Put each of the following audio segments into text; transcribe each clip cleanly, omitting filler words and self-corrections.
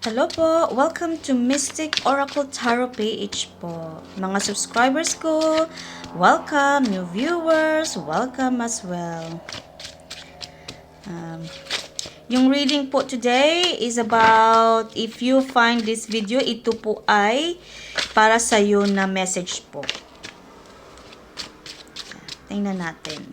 Hello po! Welcome to Mystic Oracle Tarot PH po. Mga subscribers ko, welcome! New viewers, welcome as well. Yung reading po today is about, if you find this video, ito po ay para sa'yo na message po. Tingnan natin.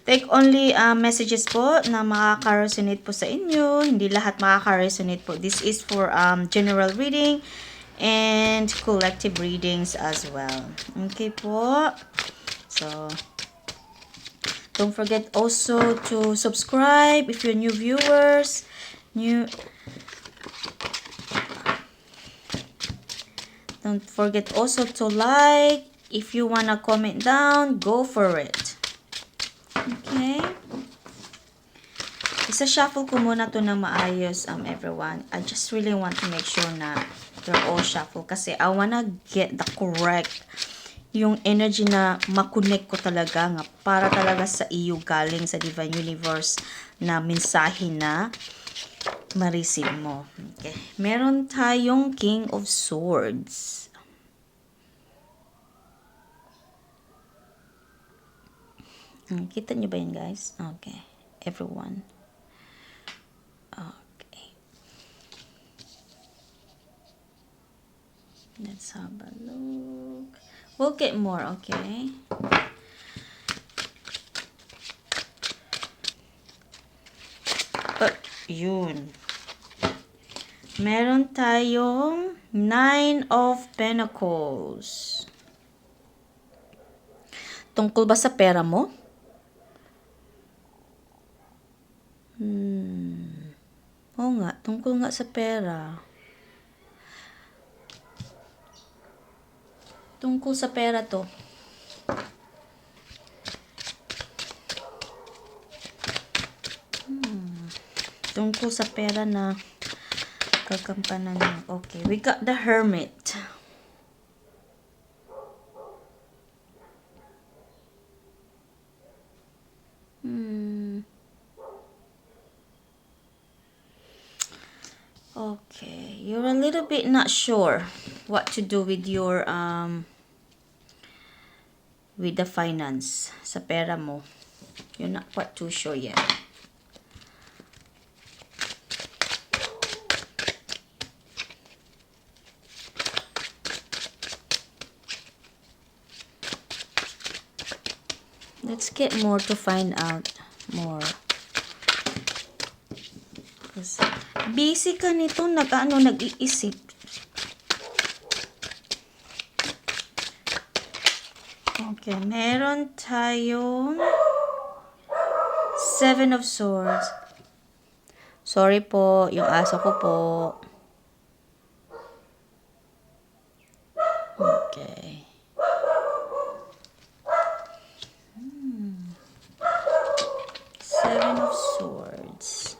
Take only messages po na makaka-resonate po sa inyo. Hindi lahat makaka-resonate po. This is for general reading and collective readings as well. Okay po. So, don't forget also to subscribe if you're new viewers. Don't forget also to like. If you wanna comment down, go for it. Okay. Isa-shuffle ko muna to na maayos, everyone. I just really want to make sure na they're all shuffle kasi I wanna get the correct yung energy na makonect ko talaga nga para talaga sa iyo galing sa Divine Universe na mensahe na ma-receive mo. Okay. Meron tayong King of Swords. Kita nyo ba yun, guys? Okay. Everyone. Okay. Let's have a look. We'll get more, okay? Yun. Meron tayong Nine of Pentacles. Tungkol ba sa pera mo? Oo nga, tungkol nga sa pera. Tungkol sa pera to. Tungkol sa pera na kagampanan niya. Okay, we got the Hermit. Okay, you're a little bit not sure what to do with your with the finance sa pera mo. You're not quite too sure yet. Let's get more to find out more. Busy ka nito, nag-iisip. Okay, meron tayong Seven of Swords. Sorry po, yung aso ko po. Okay. Seven of Swords.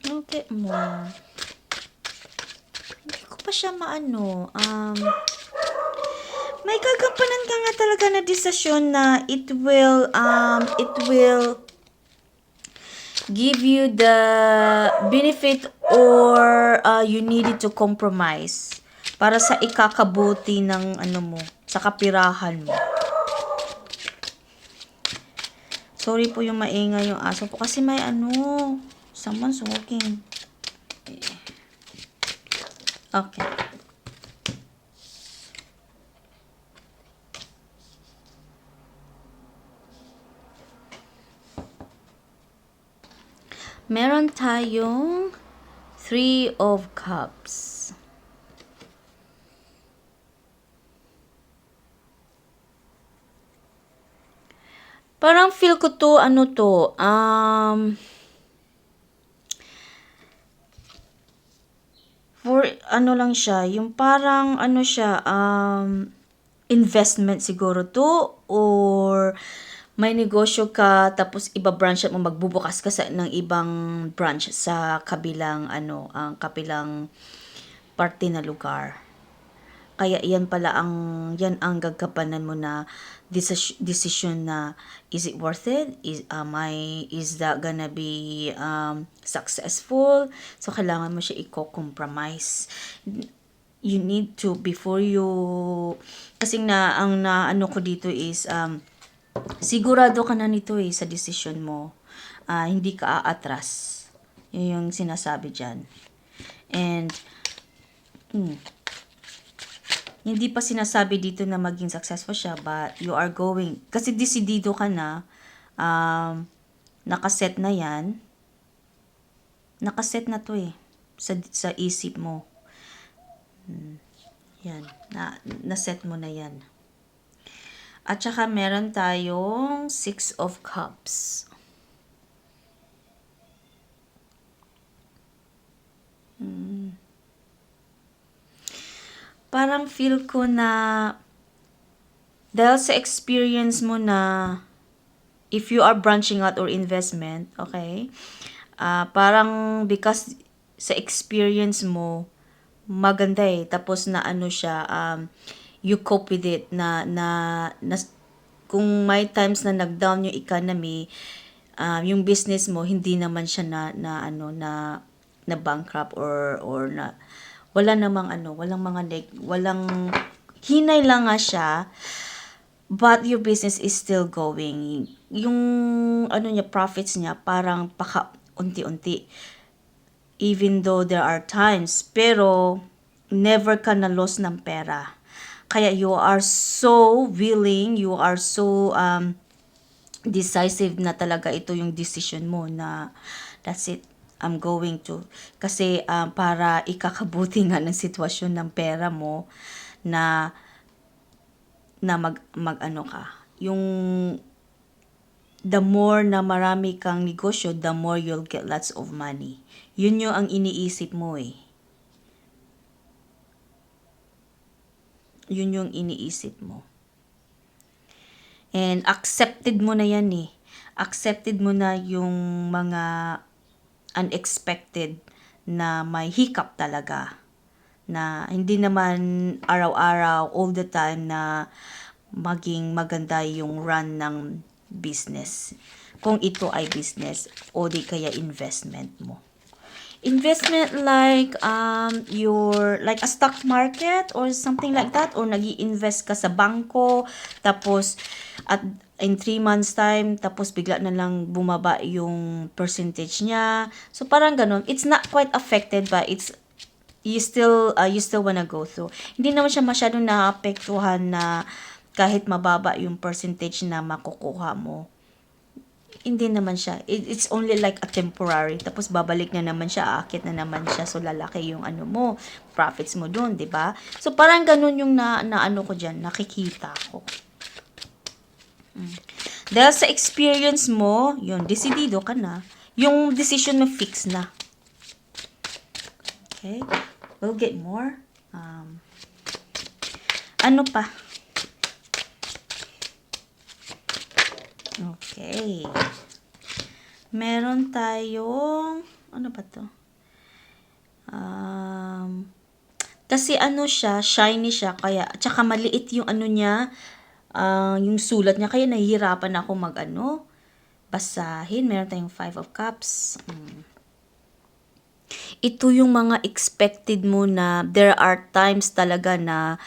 Okay, more. Hindi ko pa siya maano. May kagampanan ka nga talaga na desisyon na it will give you the benefit or you needed to compromise para sa ikakabuti ng mo, sa kapirahan mo. Sorry po yung maingay yung aso po kasi may someone's walking. Okay. Meron tayong Three of Cups. Parang feel ko to, for lang siya, yung parang siya, investment siguro to, or may negosyo ka, tapos iba-branch mo, magbubukas ka ng ibang branch sa kabilang, ang kabilang parte na lugar. Kaya yan ang gagkapanan mo na decision na, is it worth it? Is that gonna be successful? So, kailangan mo siya i-compromise. You need to, before you, kasi ang naano ko dito is, sigurado ka na nito sa decision mo. Hindi ka aatras. Yun yung sinasabi dyan. And, hindi pa sinasabi dito na maging successful siya, but you are going, kasi desidido ka na, nakaset na yan, nakaset na to sa isip mo. Yan, naset mo na yan. At saka meron tayong 6 of Cups. Parang feel ko na dahil sa experience mo na if you are branching out or investment, okay? Parang because sa experience mo maganda tapos na ano siya, you cope with it na kung may times na nag-down yung economy, yung business mo hindi naman siya na bankrupt or na wala namang walang hinay lang nga siya, but your business is still going. Yung profits niya parang unti-unti. Even though there are times, pero never ka na loss ng pera. Kaya you are so willing, you are so decisive na talaga ito yung decision mo na that's it. I'm going to. Kasi para ikakabuti nga ng sitwasyon ng pera mo na mag-ano ka. Yung the more na marami kang negosyo, the more you'll get lots of money. Yun yung ang iniisip mo Yun yung iniisip mo. And accepted mo na yan Accepted mo na yung mga unexpected na may hiccup talaga. Na hindi naman araw-araw, all the time na maging maganda yung run ng business. Kung ito ay business o di kaya investment mo. Investment like like a stock market or something like that, or nag-i-invest ka sa bangko tapos at in 3 months time tapos bigla na lang bumaba yung percentage niya. So parang ganun, it's not quite affected but you still wanna go through. Hindi naman siya masyadong naapektuhan na kahit mababa yung percentage na makukuha mo. Hindi naman siya. It's only like a temporary. Tapos babalik na naman siya, aakit na naman siya. So lalaki yung mo, profits mo doon, 'di ba? So parang ganun yung na ko diyan, nakikita ko. Dahil sa experience mo, yun, desidido ka na. Yung decision mo fix na. Okay? We'll get more. Ano pa? Okay. Meron tayong, ano ba to? Kasi siya, shiny siya, kaya, tsaka maliit yung niya, yung sulat niya, kaya nahihirapan ako basahin. Meron tayong 5 of Cups. Ito yung mga expected mo na there are times talaga na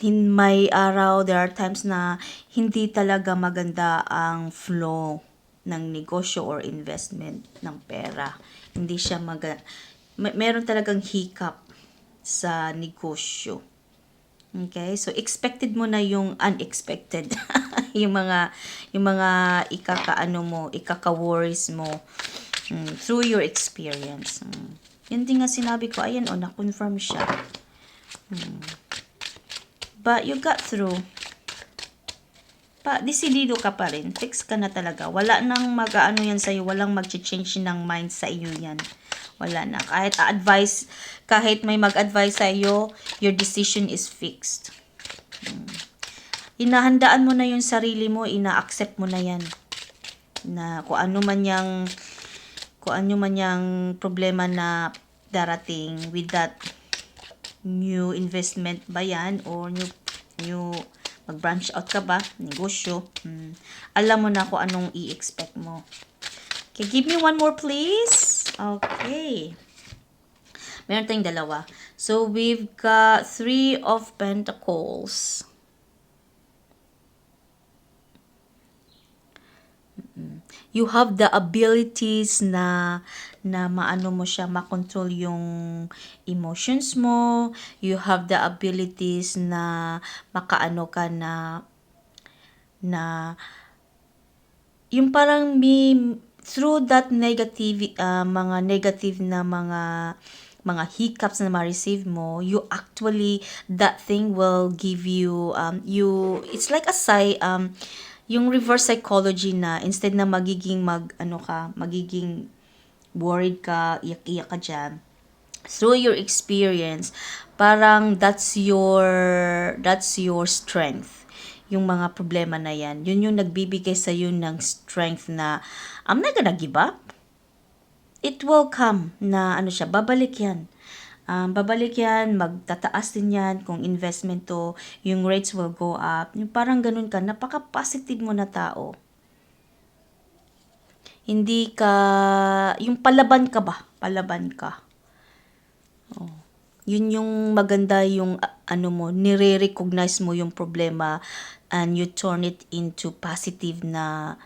may araw, there are times na hindi talaga maganda ang flow ng negosyo or investment ng pera. Hindi siya meron talagang hiccup sa negosyo. Okay? So expected mo na yung unexpected. yung mga ikaka-worries mo through your experience. Yan din nga sinabi ko, ayan na-confirm siya. But you got through. Desidido ka pa rin. Fix ka na talaga. Wala nang yan sa'yo. Walang mag-change ng mind sa iyo yan. Wala na. Kahit may mag-advise sa'yo, your decision is fixed. Inahandaan mo na yung sarili mo. Ina-accept mo na yan. Na kung ano man yung problema na darating with new investment ba yan or new mag-branch out ka ba, negosyo, alam mo na kung anong i-expect mo. Okay, give me one more please. Okay. Meron tayong dalawa. So, we've got 3 of Pentacles. You have the abilities na maano mo siya, makontrol yung emotions mo. You have the abilities na makaano ka na yung parang through that negative, mga negative na mga hiccups na ma-receive mo, you actually, that thing will give you, it's like a yung reverse psychology na, instead na magiging magiging worried ka, iyak-iyak ka dyan, through your experience, parang that's your strength. Yung mga problema na yan, yun yung nagbibigay sa iyo ng strength na, I'm not gonna give up. It will come na babalik yan. Babalik yan, magtataas din yan kung investment to, yung rates will go up. Yung parang ganun ka, napaka-positive mo na tao. Hindi ka, yung palaban ka ba? Palaban ka. Oh. Yun yung maganda yung nire-recognize mo yung problema and you turn it into positive na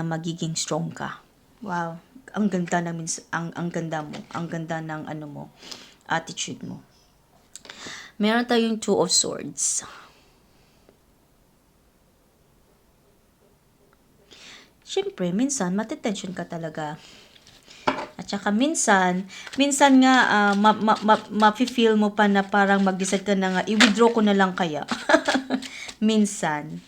magiging strong ka. Wow. Ang ganda ang ganda mo, ang ganda ng attitude mo. Meron tayong 2 of Swords. Siyempre, minsan matitension ka talaga. At saka minsan nga mafe-feel mo pa na parang mag-decide ka na nga, i-withdraw ko na lang kaya. Minsan.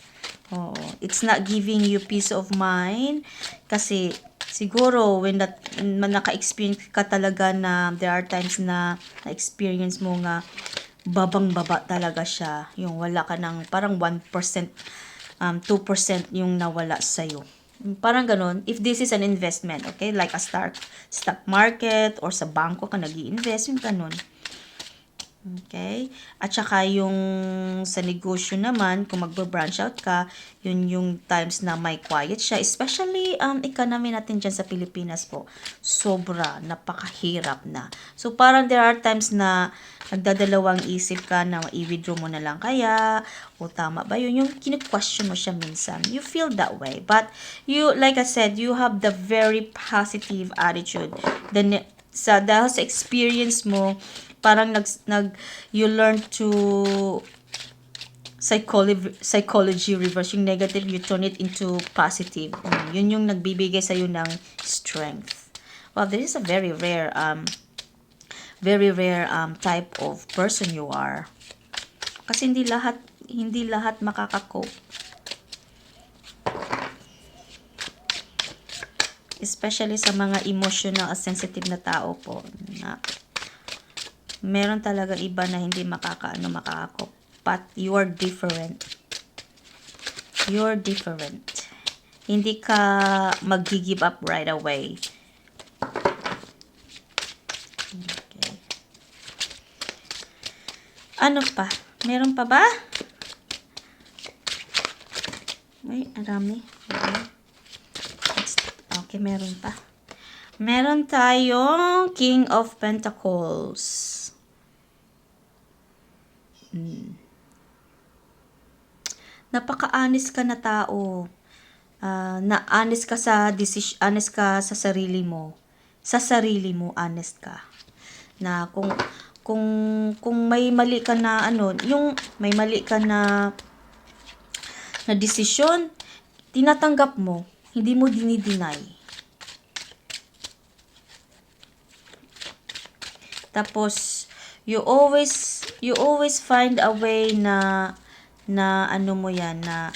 Oo. It's not giving you peace of mind kasi siguro when naka-experience ka talaga na there are times na na-experience mo nga babang-baba talaga siya. Yung wala ka ng parang 1%, 2% yung nawala sa'yo. Parang ganun. If this is an investment, okay? Like a stock market or sa bangko ka nag-i-invest, yung ganun. Okay? At saka yung sa negosyo naman, kung magbe-branch out ka, yun yung times na may quiet siya. Especially, economy natin dyan sa Pilipinas po. Sobra, napakahirap na. So, parang there are times na nagdadalawang isip ka na i-withdraw mo na lang kaya, o tama ba yun? Yung kinu-question mo siya minsan. You feel that way. But, like I said, you have the very positive attitude. Dahil sa experience mo, parang you learn to psychology reverse yung negative, you turn it into positive. Yun yung nagbibigay sa iyo ng strength. Well, this is a very rare type of person you are. Kasi hindi lahat makaka-cope. Especially sa mga emotional sensitive na tao po. Meron talaga iba na hindi makaka-cope. But you are different. You're different. Hindi ka mag-give up right away. Okay. Ano pa? Meron pa ba? May arami. Okay, meron pa. Meron tayong King of Pentacles. Napaka-honest ka na tao. Na honest ka sa decision, honest ka sa sarili mo. Sa sarili mo, honest ka. Na kung may mali ka na yung may mali ka na desisyon, tinatanggap mo, hindi mo dinideny. Tapos you always find a way na mo yan, na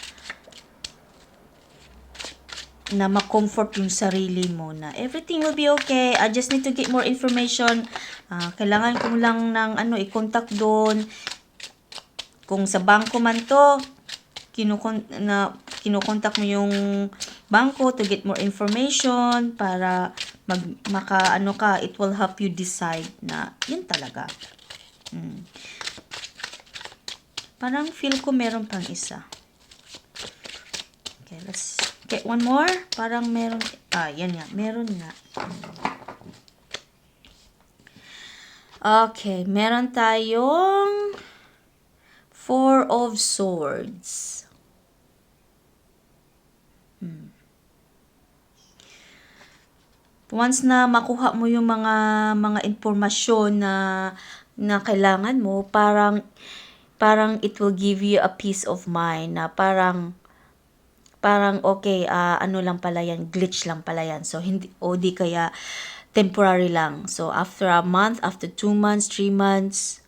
ma-comfort yung sarili mo na everything will be okay. I just need to get more information. Kailangan ko lang ng i-contact doon. Kung sa bangko man to, kinukontak mo yung bangko to get more information para ka, it will help you decide na yun talaga. Parang feel ko meron pang isa. Okay, let's get one more. Parang meron, yan nga, meron nga. Okay, meron tayong Four of Swords. Once na makuha mo yung mga impormasyon na kailangan mo, parang it will give you a peace of mind na parang okay, ano lang pala yan, glitch lang pala yan. So hindi, o di kaya temporary lang. So after a month, after 2 months, 3 months,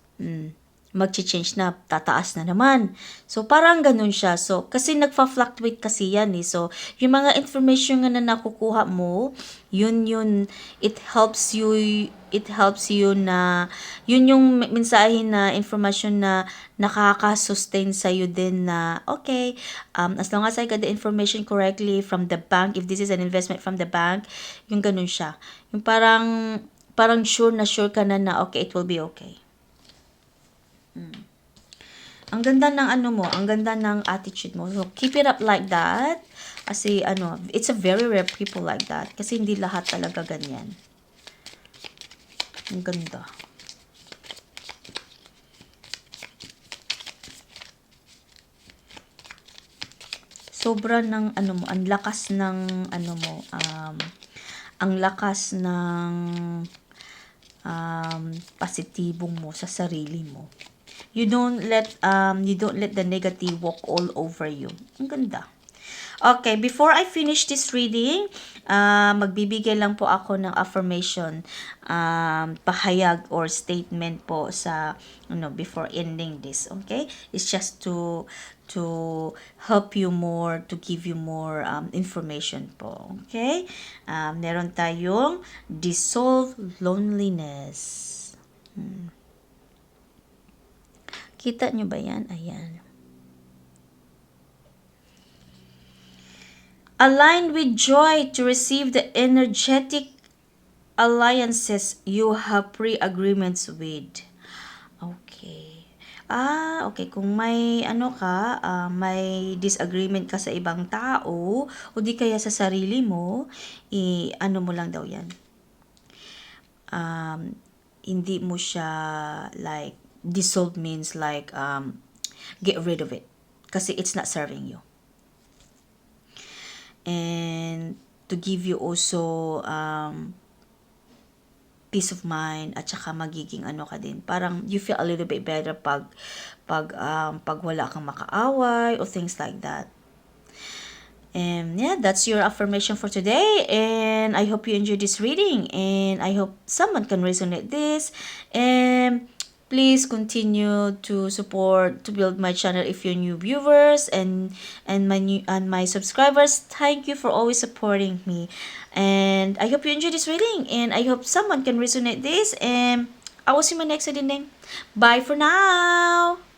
magchi-change na, tataas na naman. So parang ganun siya. So kasi nagfa-fluctuate kasi yan eh. So yung mga information nga na nakukuha mo, yun it helps you na yun yung mensahe na information na nakaka-sustain sa you din na okay, as long as I got the information correctly from the bank, if this is an investment from the bank, yung ganun siya. Yung parang sure ka na okay, it will be okay. Ang ganda ng ang ganda ng attitude mo. So, keep it up like that. Kasi, it's a very rare people like that. Kasi hindi lahat talaga ganyan. Ang ganda. Sobra ng, ang lakas ng, ang lakas ng, positibong mo sa sarili mo. You don't let the negative walk all over you. Ang ganda. Okay, before I finish this reading, magbibigay lang po ako ng affirmation, pahayag or statement po sa before ending this, okay? It's just to help you more, to give you more information po, okay? Meron tayong dissolve loneliness. Kita nyo ba yan? Ayan. Align with joy to receive the energetic alliances you have pre-agreements with. Okay. Okay. Kung may may disagreement ka sa ibang tao, o di kaya sa sarili mo, mo lang daw yan. Hindi mo siya like, dissolve means like, get rid of it. Kasi it's not serving you. And to give you also peace of mind at saka magiging ka din. Parang you feel a little bit better pag wala kang makaaway or things like that. And yeah, that's your affirmation for today. And I hope you enjoyed this reading. And I hope someone can resonate this. And please continue to support, to build my channel if you're new viewers and my subscribers. Thank you for always supporting me. And I hope you enjoy this reading. And I hope someone can resonate this. And I will see you in my next reading. Bye for now.